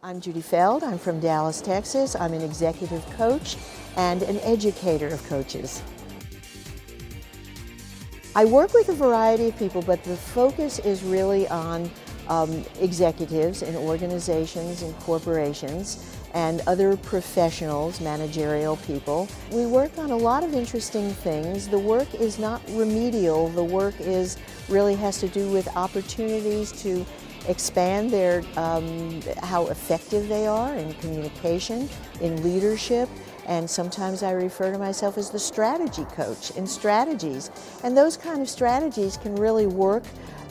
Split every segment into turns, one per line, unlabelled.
I'm Judy Feld. I'm from Dallas, Texas. I'm an executive coach and an educator of coaches. I work with a variety of people, but the focus is really on executives in organizations and corporations and other professionals, managerial people. We work on a lot of interesting things. The work is not remedial. The work really has to do with opportunities to expand their how effective they are in communication, in leadership, and sometimes I refer to myself as the strategy coach in strategies. And those kind of strategies can really work,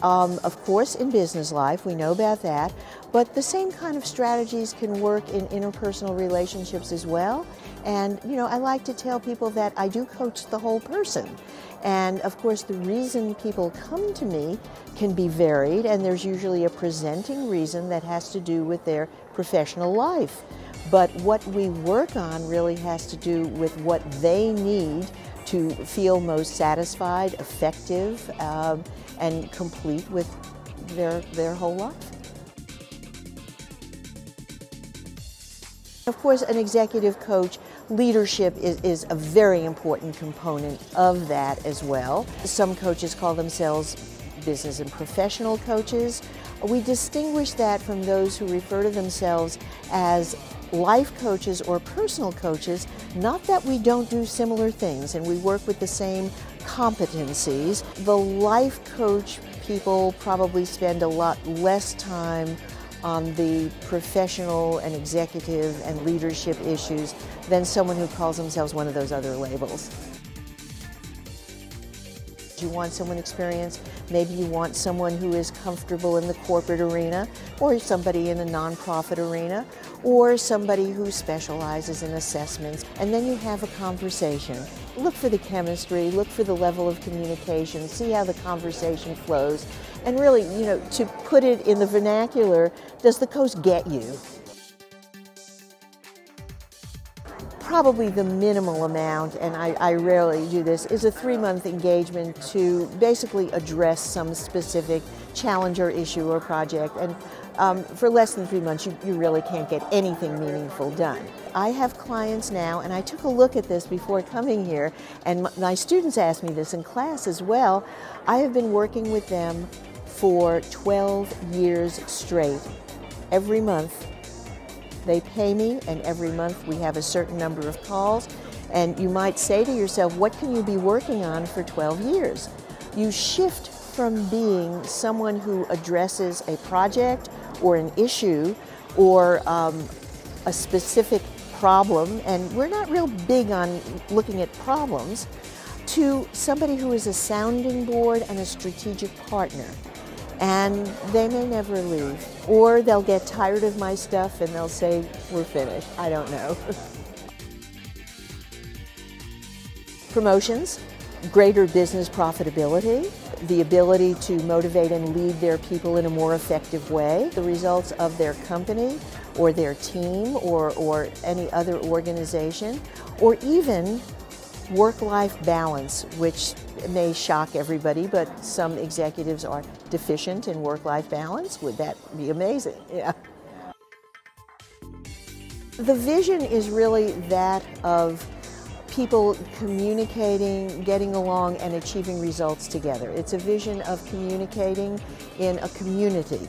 of course, in business life, we know about that, but the same kind of strategies can work in interpersonal relationships as well. And, you know, I like to tell people that I do coach the whole person. And, of course, the reason people come to me can be varied, and there's usually a presenting reason that has to do with their professional life. But what we work on really has to do with what they need to feel most satisfied, effective, and complete with their whole life. Of course, an executive coach, leadership is a very important component of that as well. Some coaches call themselves business and professional coaches. We distinguish that from those who refer to themselves as life coaches or personal coaches, not that we don't do similar things and we work with the same competencies. The life coach people probably spend a lot less time on the professional and executive and leadership issues than someone who calls themselves one of those other labels. You want someone experienced, maybe you want someone who is comfortable in the corporate arena, or somebody in a nonprofit arena, or somebody who specializes in assessments, and then you have a conversation. Look for the chemistry, look for the level of communication, see how the conversation flows, and really, you know, to put it in the vernacular, does the coach get you? Probably the minimal amount, and I rarely do this, is a 3-month engagement to basically address some specific challenge or issue or project. And for less than 3 months, you really can't get anything meaningful done. I have clients now, and I took a look at this before coming here, and my students asked me this in class as well. I have been working with them for 12 years straight. Every month, they pay me, and every month we have a certain number of calls. And you might say to yourself, what can you be working on for 12 years? You shift from being someone who addresses a project or an issue or a specific problem, and we're not real big on looking at problems, to somebody who is a sounding board and a strategic partner. And they may never leave, or they'll get tired of my stuff and they'll say, we're finished. I don't know. Promotions, greater business profitability, the ability to motivate and lead their people in a more effective way, the results of their company or their team or any other organization, or even work-life balance, which may shock everybody, but some executives are deficient in work-life balance. Would that be amazing? Yeah. The vision is really that of people communicating, getting along, and achieving results together. It's a vision of communicating in a community.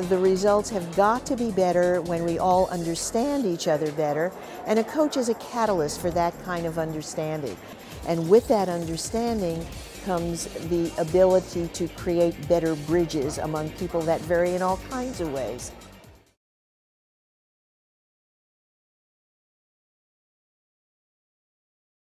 The results have got to be better when we all understand each other better, and a coach is a catalyst for that kind of understanding. And with that understanding comes the ability to create better bridges among people that vary in all kinds of ways.